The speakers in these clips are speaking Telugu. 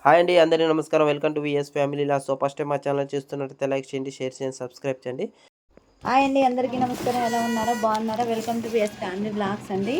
హాయ్ అండి. అందరికీ నమస్కారం. Welcome to VS family vlogs. So first time మా ఛానల్ చూస్తున్నట్లయితే లైక్ చేయండి, షేర్ చేయండి, సబ్స్క్రైబ్ చేయండి. హాయ్ అండి, అందరికీ నమస్కారం. ఎలా ఉన్నారో బాగున్నారా? Welcome to VS family vlogs అండి.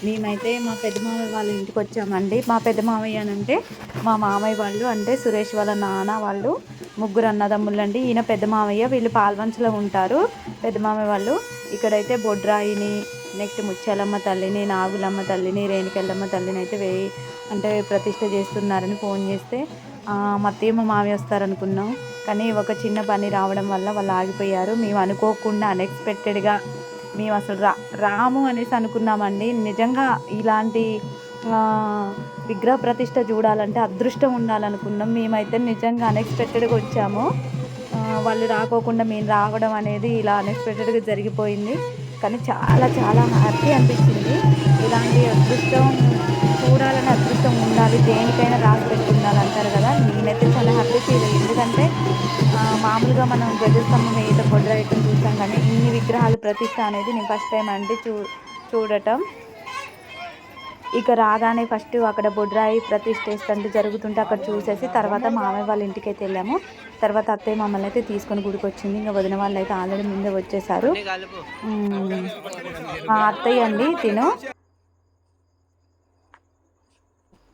మేమైతే మా పెద్ద మామయ్య వాళ్ళ ఇంటికి వచ్చామండి. మా పెద్ద మామయ్య అంటే మా మామయ్య వాళ్ళు, అంటే సురేష్ వాళ్ళ నాన్న వాళ్ళు ముగ్గురు అన్నదమ్ములు అండి. ఈయన పెద్ద మామయ్య, వీళ్ళు పాల్వంచలో ఉంటారు. పెద్ద మామయ్య వాళ్ళు ఇక్కడైతే బొడ్రాయిని, నెక్స్ట్ ముత్యాలమ్మ తల్లిని, నాగులమ్మ తల్లిని, రేణుకెళ్ళమ్మ తల్లిని అయితే అంటే ప్రతిష్ట చేస్తున్నారని ఫోన్ చేస్తే మా అత్తయ్య మా మామయ్య వస్తారనుకున్నాం. కానీ ఒక చిన్న పని రావడం వల్ల వాళ్ళు ఆగిపోయారు. మేము అనుకోకుండా అన్ఎక్స్పెక్టెడ్గా మేము అసలు రాము అనేసి అనుకున్నామండి. నిజంగా ఇలాంటి విగ్రహ ప్రతిష్ట చూడాలంటే అదృష్టం ఉండాలనుకున్నాం. మేమైతే నిజంగా అన్ఎక్స్పెక్టెడ్గా వచ్చాము. వాళ్ళు రాకోకుండా మేము రావడం అనేది ఇలా అన్ఎక్స్పెక్టెడ్గా జరిగిపోయింది. కానీ చాలా చాలా హ్యాపీ అనిపించింది. ఇలాంటి అదృష్టం చూడాలని అదృష్టం ఉండాలి, దేనికైనా రాసి పెట్టి ఉండాలంటారు కదా. నేనైతే చాలా హ్యాపీ ఫీల్ అయ్యింది. ఎందుకంటే మామూలుగా మనం ధ్వజస్తంభం వేయటం, బొడ్రాయటం చూస్తాం, కానీ ఇన్ని విగ్రహాలు ప్రతిష్ట అనేది నేను ఫస్ట్ టైం అండి చూడటం. ఇక రాగానే ఫస్ట్ అక్కడ బొడ్రాయి ప్రతిష్ఠ చేస్తుంటే జరుగుతుంటే అక్కడ చూసేసి తర్వాత మామయ్య వాళ్ళ ఇంటికి అయితే వెళ్ళాము. తర్వాత అత్తయ్య మమ్మల్ని అయితే తీసుకొని గుడికి వచ్చింది. ఇంకా వదిన వాళ్ళు అయితే ఆల్రెడీ ముందే వచ్చేసారు. అత్తయ్య అండి తిను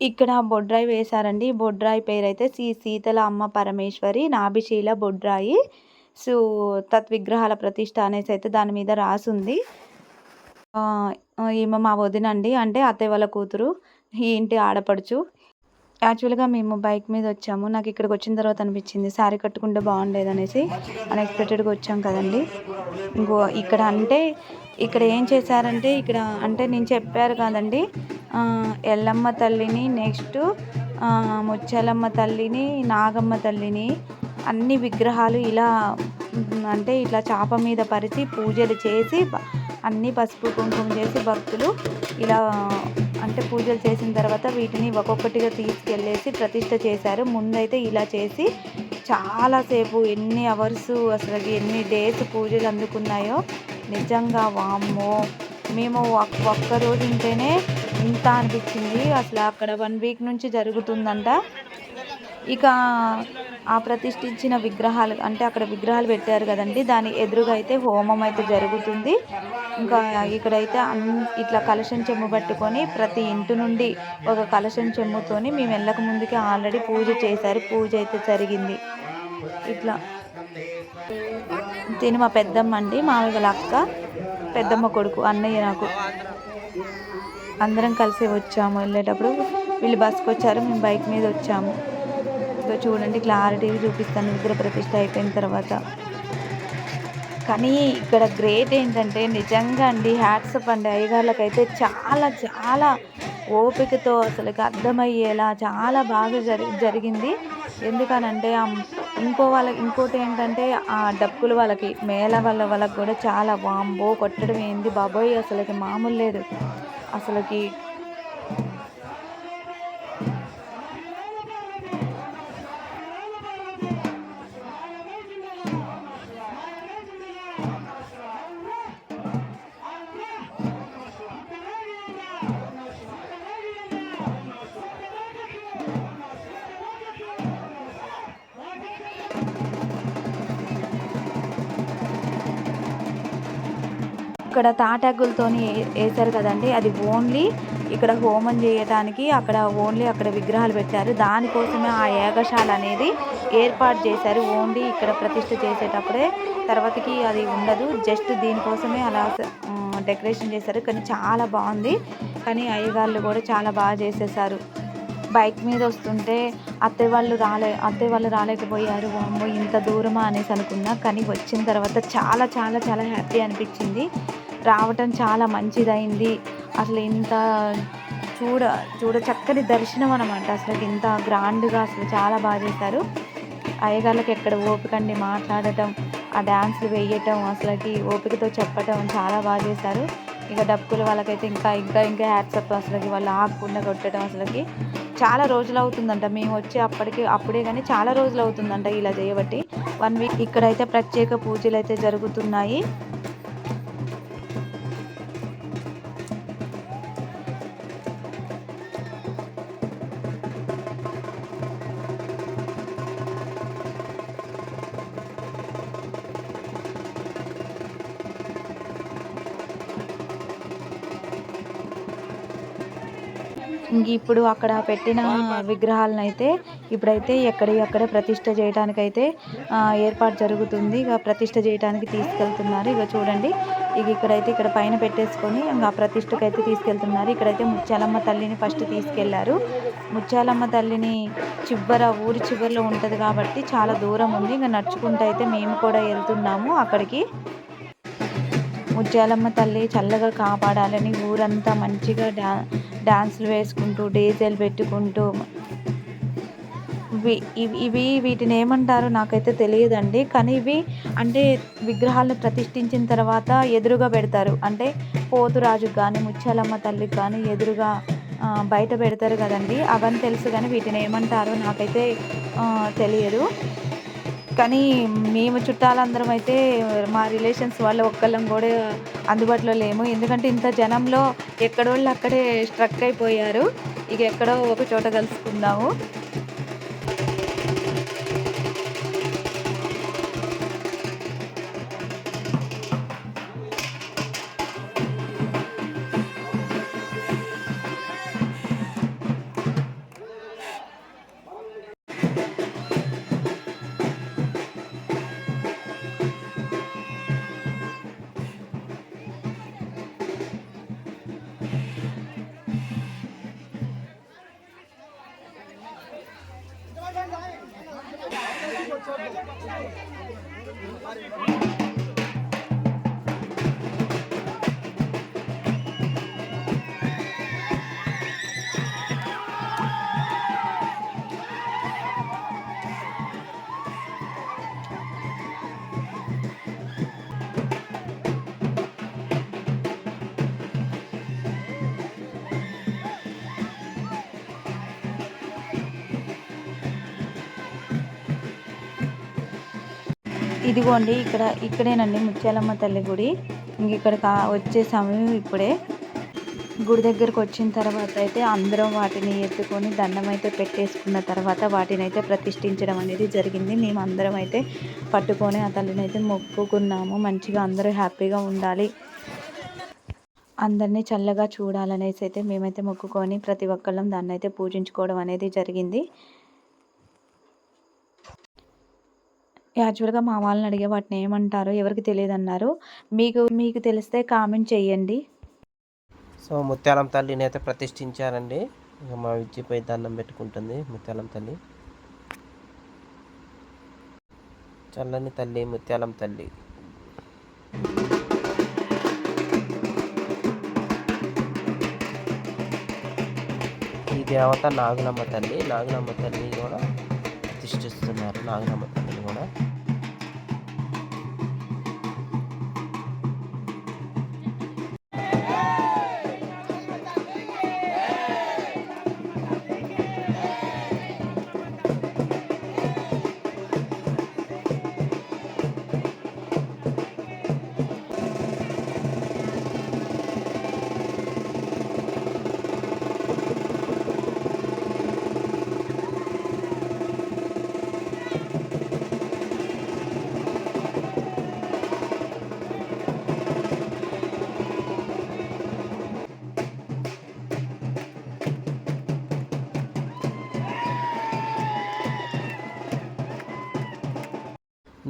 ఇక్కడ బొడ్రాయి వేశారండి. బొడ్రాయి పేరు అయితే శ్రీ శీతల అమ్మ పరమేశ్వరి నాభిశీల బొడ్రాయి సో తత్విగ్రహాల ప్రతిష్ట అనేసి అయితే దాని మీద రాసుంది. ఈమె మా వదినండి, అంటే అత్తయ్య వాళ్ళ కూతురు, ఈ ఇంటి ఆడపడుచు. యాక్చువల్గా మేము బైక్ మీద వచ్చాము. నాకు ఇక్కడికి వచ్చిన తర్వాత అనిపించింది శారీ కట్టుకుంటే బాగుండేది అనేసి. అన్ఎక్స్పెక్టెడ్గా వచ్చాం కదండి. ఇంకో ఇక్కడ ఏం చేశారంటే, ఇక్కడ అంటే నేను చెప్పారు కదండి, ఎల్లమ్మ తల్లిని, నెక్స్ట్ ముత్యాలమ్మ తల్లిని, నాగమ్మ తల్లిని, అన్ని విగ్రహాలు ఇలా అంటే ఇట్లా చాప మీద పరిచి పూజలు చేసి అన్నీ పసుపు కుంకుమ చేసి భక్తులు ఇలా అంటే పూజలు చేసిన తర్వాత వీటిని ఒక్కొక్కటిగా తీసుకెళ్ళేసి ప్రతిష్ట చేశారు. ముందైతే ఇలా చేసి చాలాసేపు ఎన్ని అవర్స్ అసలు ఎన్ని డేస్ పూజలు అందుకున్నాయో నిజంగా వామ్మో. మేము ఒక్కరోజు ఉంటేనే ఇంత అనిపించింది. అసలు అక్కడ 1 వీక్ నుంచి జరుగుతుందంట. ఇక ఆ ప్రతిష్ఠించిన విగ్రహాలు అంటే అక్కడ విగ్రహాలు పెట్టారు కదండి, దాని ఎదురుగా అయితే హోమం అయితే జరుగుతుంది. ఇంకా ఇక్కడైతే ఇట్లా కలశం చెమ్ము పట్టుకొని ప్రతి ఇంటి నుండి ఒక కలశం చెమ్ముతోని మేము వెళ్ళక ముందుకే ఆల్రెడీ పూజ చేశారు. పూజ అయితే జరిగింది. ఇట్లా తిని మా పెద్దమ్మ అండి, మామయ్య అక్క, పెద్దమ్మ కొడుకు, అన్నయ్య నాకు, అందరం కలిసి వచ్చాము. వెళ్ళేటప్పుడు వీళ్ళు బస్కి వచ్చారు, మేము బైక్ మీద వచ్చాము. చూడండి క్లారిటీగా చూపిస్తాను విగ్రహ ప్రతిష్ట అయిపోయిన తర్వాత. కానీ ఇక్కడ గ్రేట్ ఏంటంటే నిజంగా అండి హ్యాట్సప్ అండి, అయ్యగార్లకైతే చాలా చాలా ఓపికతో అసలుకి అర్థమయ్యేలా చాలా బాగా జరిగింది. ఎందుకనంటే ఇంకోటి ఏంటంటే ఆ డప్పులు వాళ్ళకి మేళ వాళ్ళకి కూడా చాలా వాంబో కొట్టడం ఏంది బాబోయ్, అసలుకి మామూలు లేదు అసలుకి. ఇక్కడ తాటాకులతోని వేశారు కదండి, అది ఓన్లీ ఇక్కడ హోమం చేయటానికి అక్కడ విగ్రహాలు పెట్టారు. దానికోసమే ఆ యాగశాల అనేది ఏర్పాటు చేశారు. ఓన్లీ ఇక్కడ ప్రతిష్ఠ చేసేటప్పుడే, తర్వాతకి అది ఉండదు. జస్ట్ దీనికోసమే అలా డెకరేషన్ చేశారు. కానీ చాలా బాగుంది. కానీ అయ్యగారులు కూడా చాలా బాగా చేసేసారు. బైక్ మీద వస్తుంటే అత్తయ్య వాళ్ళు రాలేకపోయారు. అమ్మో ఇంత దూరమా అనేసి అనుకున్నా. కానీ వచ్చిన తర్వాత చాలా చాలా చాలా హ్యాపీ అనిపించింది. రావటం చాలా మంచిదైంది. అసలు ఇంత చూడ చక్కని దర్శనం అనమాట. అసలు ఇంత గ్రాండ్గా అసలు చాలా బాగా చేశారు. అయ్యగాళ్ళకి ఎక్కడ ఓపికండి మాట్లాడటం, ఆ డ్యాన్స్లు వేయటం, అసలుకి ఓపికతో చెప్పటం చాలా బాగా చేశారు. ఇక డప్పులు వాళ్ళకైతే ఇంకా ఇంకా ఇంకా హ్యాట్సప్. అసలుకి వాళ్ళు ఆగకుండా కొట్టడం అసలుకి చాలా రోజులు అవుతుందంట. మేము వచ్చి అప్పుడే కానీ చాలా రోజులు అవుతుందంట ఇలా చేయబట్టి. 1 వీక్ ఇక్కడైతే ప్రత్యేక పూజలు అయితే జరుగుతున్నాయి. ఇప్పుడు అక్కడ పెట్టిన విగ్రహాలను అయితే ఇప్పుడైతే ఎక్కడెక్కడ ప్రతిష్ఠ చేయడానికైతే ఏర్పాటు జరుగుతుంది. ఇక ప్రతిష్ఠ చేయడానికి తీసుకెళ్తున్నారు. ఇక చూడండి, ఇక్కడైతే ఇక్కడ పైన పెట్టేసుకొని ఇంకా ప్రతిష్ఠకు అయితే తీసుకెళ్తున్నారు. ఇక్కడైతే ముత్యాలమ్మ తల్లిని ఫస్ట్ తీసుకెళ్లారు. ముత్యాలమ్మ తల్లిని ఊరి చివరిలో ఉంటుంది కాబట్టి చాలా దూరం ఉంది. ఇంకా నడుచుకుంటూ అయితే మేము కూడా వెళ్తున్నాము అక్కడికి. ముత్యాలమ్మ తల్లి చల్లగా కాపాడాలని ఊరంతా మంచిగా డాన్సులు వేసుకుంటూ డీజేలు పెట్టుకుంటూ వీటిని ఏమంటారో నాకైతే తెలియదండి. కానీ ఇవి అంటే విగ్రహాలను ప్రతిష్ఠించిన తర్వాత ఎదురుగా పెడతారు. అంటే పోతురాజుకు కానీ ముత్యాలమ్మ తల్లికి కానీ ఎదురుగా బయట పెడతారు కదండి. అవన్నీ తెలుసు, కానీ వీటిని ఏమంటారో నాకైతే తెలియదు. కానీ మేము చుట్టాలందరం అయితే మా రిలేషన్స్ వాళ్ళు ఒక్కళ్ళం కూడా అందుబాటులో లేము. ఎందుకంటే ఇంత జనంలో ఎక్కడోళ్ళు అక్కడే స్ట్రక్ అయిపోయారు. ఇక ఎక్కడో ఒక చోట కలుసుకుందాము. ఇదిగోండి, ఇక్కడేనండి ముత్యాలమ్మ తల్లి గుడి. ఇక్కడ వచ్చేసాము. ఇప్పుడే గుడి దగ్గరకు వచ్చిన తర్వాత అయితే అందరం వాటిని ఎత్తుకొని దండం అయితే పెట్టేసుకున్న తర్వాత వాటిని అయితే ప్రతిష్ఠించడం అనేది జరిగింది. మేము అందరం అయితే పట్టుకొని ఆ తల్లిని అయితే మొక్కుకున్నాము. మంచిగా అందరూ హ్యాపీగా ఉండాలి, అందరినీ చల్లగా చూడాలనేసి అయితే మేమైతే మొక్కుకొని ప్రతి ఒక్కళ్ళం దాన్ని అయితే పూజించుకోవడం అనేది జరిగింది. యాక్చువల్గా మా వాళ్ళని అడిగే వాటిని ఏమంటారో ఎవరికి తెలియదు అన్నారు. మీకు తెలిస్తే కామెంట్ చేయండి. సో ముత్యాలమ్మ తల్లిని అయితే ప్రతిష్ఠించారండి. ఇక మా విద్యపై దండం పెట్టుకుంటుంది ముత్యాలమ్మ తల్లి. చల్లని తల్లి ముత్యాలమ్మ తల్లి. ఈ దేవత నాగులమ్మ తల్లి. నాగులమ్మ తల్లి కూడా ప్రతిష్ఠిస్తున్నారు. నాగులమ్మ తల్లిని కూడా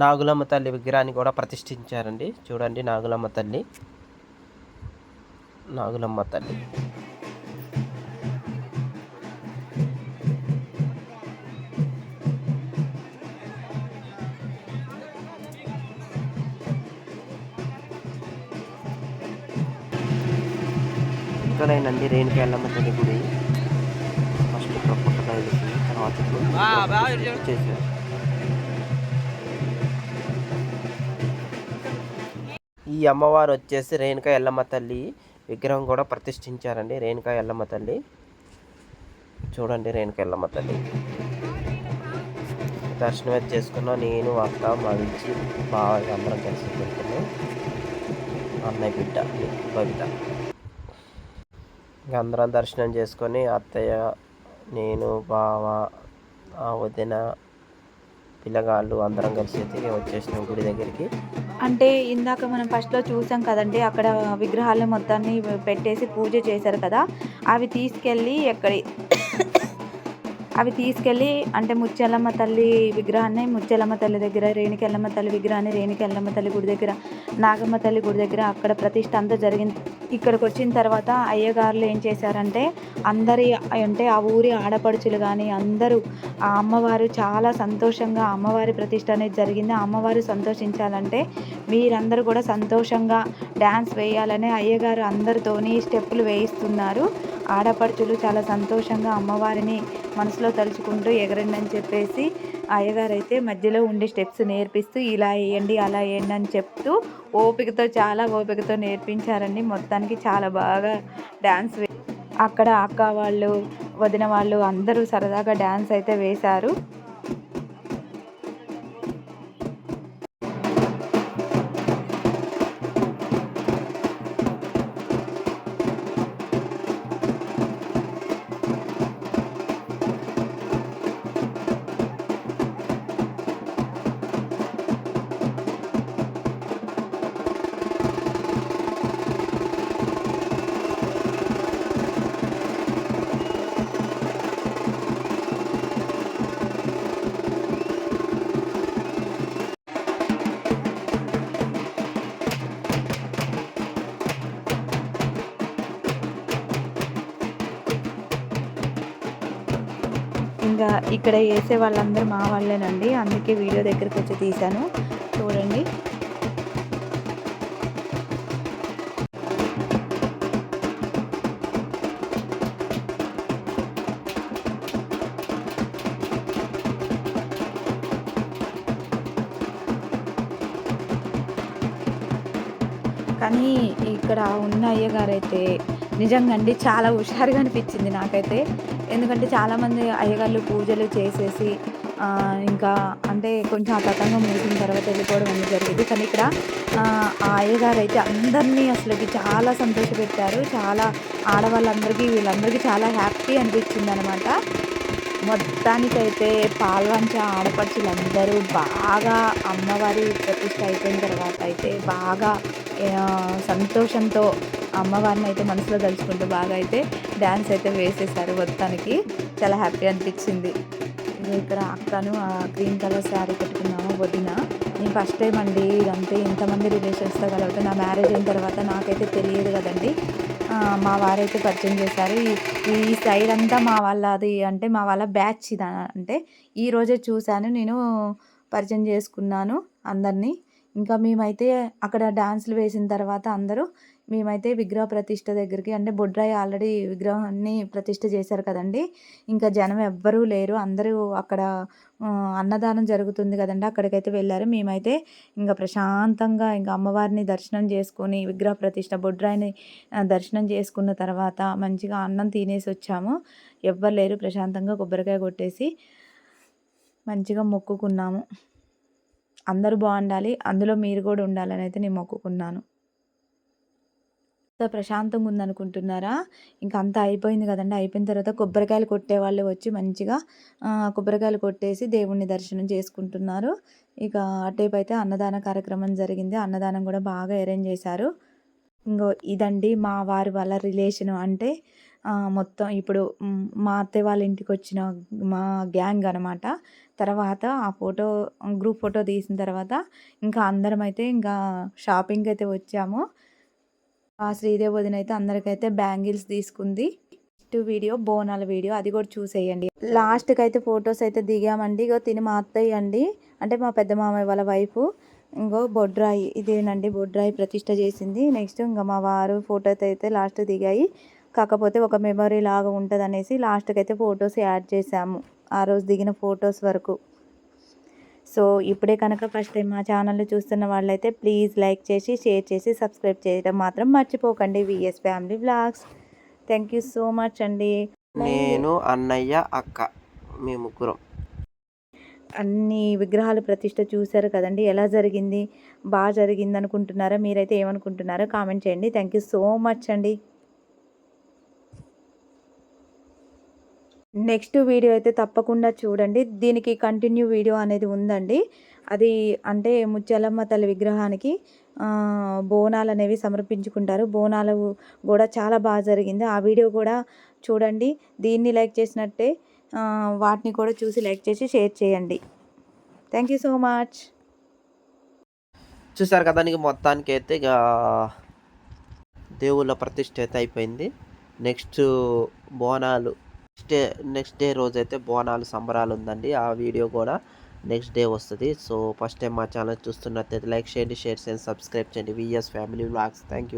నాగులమ్మ తల్లి విగ్రహాన్ని కూడా ప్రతిష్ఠించారండి. చూడండి, నాగులమ్మ తల్లి. నాగులమ్మ తల్లి ఇక్కడేనండి రేణుకా ఎల్లమ్మ తల్లి గుడి. ఫస్ట్ ఇక్కడ పుట్టకాయ తర్వాత చేశారు. ఈ అమ్మవారు వచ్చేసి రేణుకా ఎల్లమ్మ తల్లి విగ్రహం కూడా ప్రతిష్ఠించారండి. రేణుకా ఎల్లమ్మ తల్లి చూడండి, రేణుకా ఎల్లమ్మ తల్లి దర్శనం అయితే చేసుకున్నాం. నేను అక్క మా విచ్చి బాగా అందరం కలిసి పెట్టుకున్నాం. అన్నయ్య బిడ్డ బబిత ఇంకా అందరం దర్శనం చేసుకొని అత్తయ్య, నేను, బావ, వదిన, పిల్లగాళ్ళు అందరం కలిసి అయితే వచ్చేసినాం గుడి దగ్గరికి. అంటే ఇందాక మనం ఫస్ట్‌లో చూసాం కదండీ! అక్కడ విగ్రహాలు మొత్తాన్ని పెట్టేసి పూజ చేశారు కదా! అవి తీసుకెళ్ళి ఎక్కడి అవి తీసుకెళ్ళి అంటే ముత్యాలమ్మ తల్లి విగ్రహాన్ని ముత్యాలమ్మ తల్లి దగ్గర, రేణుకెళ్ళమ్మ తల్లి విగ్రహాన్ని రేణుకెళ్ళమ్మ తల్లి గుడి దగ్గర, నాగమ్మ తల్లి గుడి దగ్గర అక్కడ ప్రతిష్ఠ అంతా జరిగింది. ఇక్కడికొచ్చిన తర్వాత అయ్యగారులు ఏం చేశారంటే అందరి అంటే ఆ ఊరి ఆడపడుచులు గానీ అందరూ ఆ అమ్మవారు చాలా సంతోషంగా అమ్మవారి ప్రతిష్ఠ అనేది జరిగింది. ఆ అమ్మవారు సంతోషించాలంటే మీరందరూ కూడా సంతోషంగా డ్యాన్స్ వేయాలని అయ్యగారు అందరితోని స్టెప్పులు వేయిస్తున్నారు. ఆడపడుచులు చాలా సంతోషంగా అమ్మవారిని మనసులో తలుచుకుంటూ ఎగరండి అని చెప్పేసి అయ్యగారైతే మధ్యలో ఉండి స్టెప్స్ నేర్పిస్తూ ఇలా వేయండి అలా వేయండి అని చెప్తూ ఓపికతో చాలా ఓపికతో నేర్పించారండి. మొత్తానికి చాలా బాగా డ్యాన్స్ అక్కడ అక్క వాళ్ళు వదిన వాళ్ళు అందరూ సరదాగా డ్యాన్స్ అయితే వేశారు. ఇంకా ఇక్కడ వేసే వాళ్ళందరూ మా వాళ్ళేనండి. అందుకే వీడియో దగ్గరికి వచ్చి తీశాను. చూడండి. కానీ ఇక్కడ ఉన్న అయ్యగారైతే నిజంగా అండి చాలా హుషారుగా అనిపించింది నాకైతే. ఎందుకంటే చాలామంది అయ్యగార్లు పూజలు చేసేసి ఇంకా అంటే కొంచెం ఆ తతంగం ముగిసిన తర్వాత వెళ్ళిపోవడం అనేది జరిగింది. కానీ ఇక్కడ ఆ అయ్యగారైతే అందరినీ అసలుకి చాలా సంతోషపెట్టారు. చాలా ఆడవాళ్ళందరికీ వీళ్ళందరికీ చాలా హ్యాపీ అనిపించిందనమాట. మొత్తానికైతే పాల్వంచ ఆడపడుచులందరూ బాగా అమ్మవారి ప్రతిష్ఠ అయిపోయిన తర్వాత అయితే బాగా సంతోషంతో అమ్మవారిని అయితే మనసులో తలుచుకుంటూ బాగా అయితే డ్యాన్స్ అయితే వేసేసారు. మొత్తానికి చాలా హ్యాపీ అనిపించింది. ఇక్కడ అక్కను ఆ గ్రీన్ కలర్ శారీ కట్టుకున్నాము వదిన. నేను ఫస్ట్ టైం అండి ఇదంతా ఇంతమంది రిలేషన్స్తో కలవటం. నా మ్యారేజ్ అయిన తర్వాత నాకైతే తెలియదు కదండి. మా వారైతే పరిచయం చేశారు. ఈ సైడ్ అంతా మా వాళ్ళది అంటే మా వాళ్ళ బ్యాచ్ ఇది. అంటే ఈరోజే చూశాను నేను, పరిచయం చేసుకున్నాను అందరినీ. ఇంకా మేమైతే అక్కడ డాన్సులు వేసిన తర్వాత అందరూ మేమైతే విగ్రహ ప్రతిష్ఠ దగ్గరికి అంటే బొడ్రాయి ఆల్రెడీ విగ్రహాన్ని ప్రతిష్ఠ చేశారు కదండి. ఇంకా జనం ఎవ్వరూ లేరు. అందరూ అక్కడ అన్నదానం జరుగుతుంది కదండి, అక్కడికైతే వెళ్ళారు. మేమైతే ఇంకా ప్రశాంతంగా ఇంకా అమ్మవారిని దర్శనం చేసుకొని విగ్రహ ప్రతిష్ఠ బొడ్రాయిని దర్శనం చేసుకున్న తర్వాత మంచిగా అన్నం తినేసి వచ్చాము. ఎవ్వరు లేరు. ప్రశాంతంగా కొబ్బరికాయ కొట్టేసి మంచిగా మొక్కుకున్నాము. అందరూ బాగుండాలి, అందులో మీరు కూడా ఉండాలని అయితే నేను మొక్కుకున్నాను. అంత ప్రశాంతంగా ఉందనుకుంటున్నారా? ఇంకా అంతా అయిపోయింది కదండి. అయిపోయిన తర్వాత కొబ్బరికాయలు కొట్టేవాళ్ళు వచ్చి మంచిగా కొబ్బరికాయలు కొట్టేసి దేవుణ్ణి దర్శనం చేసుకుంటున్నారు. ఇక అటువైపు అయితే అన్నదాన కార్యక్రమం జరిగింది. అన్నదానం కూడా బాగా అరేంజ్ చేశారు. ఇంగో ఇదండి మా వారి వాళ్ళ రిలేషను. అంటే మొత్తం ఇప్పుడు మా అత్తయ్య వాళ్ళ ఇంటికి వచ్చిన మా గ్యాంగ్ అనమాట. తర్వాత ఆ గ్రూప్ ఫోటో తీసిన తర్వాత ఇంకా అందరం అయితే ఇంకా షాపింగ్కి అయితే వచ్చాము. ఆ శ్రీదేవి వదిన అయితే అందరికైతే బ్యాంగిల్స్ తీసుకుంది. నెక్స్ట్ వీడియో బోనాల వీడియో, అది కూడా చూసేయండి. లాస్ట్కి అయితే ఫొటోస్ అయితే దిగామండి. ఇగో తిని మా అత్తయ్య అండి, అంటే మా పెద్ద మామయ్య వాళ్ళ వైఫ్. ఇంకో బొడ్రాయి ఇదేనండి, బొడ్రాయి ప్రతిష్ఠ చేసింది. నెక్స్ట్ ఇంకా మా వారు ఫోటో అయితే లాస్ట్ దిగాయి. కాకపోతే ఒక మెమరీ లాగా ఉంటుంది అనేసి లాస్ట్కి అయితే ఫొటోస్ యాడ్ చేసాము, ఆ రోజు దిగిన ఫొటోస్ వరకు. సో ఇప్పుడే కనుక ఫస్ట్ టైం మా ఛానల్ని చూస్తున్న వాళ్ళైతే ప్లీజ్ లైక్ చేసి షేర్ చేసి సబ్స్క్రైబ్ చేయడం మాత్రం మర్చిపోకండి. VS family vlogs. Thank you so much అండి. నేను, అన్నయ్య, అక్క, మీ ముగ్గురం. అన్ని విగ్రహాల ప్రతిష్ఠ చూశారు కదండి, ఎలా జరిగింది? బాగా జరిగింది అనుకుంటున్నారా? మీరైతే ఏమనుకుంటున్నారో కామెంట్ చేయండి. థ్యాంక్ యూ సో మచ్ అండి. నెక్స్ట్ వీడియో అయితే తప్పకుండా చూడండి. దీనికి కంటిన్యూ వీడియో అనేది ఉందండి. అది అంటే ముత్యాలమ్మ తల్లి విగ్రహానికి బోనాలు అనేవి సమర్పించుకుంటారు. బోనాలు కూడా చాలా బాగా జరిగింది. ఆ వీడియో కూడా చూడండి. దీన్ని లైక్ చేసినట్టే వాటిని కూడా చూసి లైక్ చేసి షేర్ చేయండి. Thank you so much. చూసారు కదా, నీకు మొత్తానికి అయితే ఇక దేవుళ్ళ ప్రతిష్ఠ అయితే అయిపోయింది. నెక్స్ట్ బోనాలు నెక్స్ట్ డే రోజు అయితే బోనాలు సంబరాలు ఉందండి. ఆ వీడియో కూడా నెక్స్ట్ డే వస్తుంది. సో ఫస్ట్ టైం మా ఛానల్ చూస్తున్నట్టయితే లైక్ చేయండి, షేర్ చేయండి, సబ్స్క్రైబ్ చేయండి. VS family vlogs. Thank you.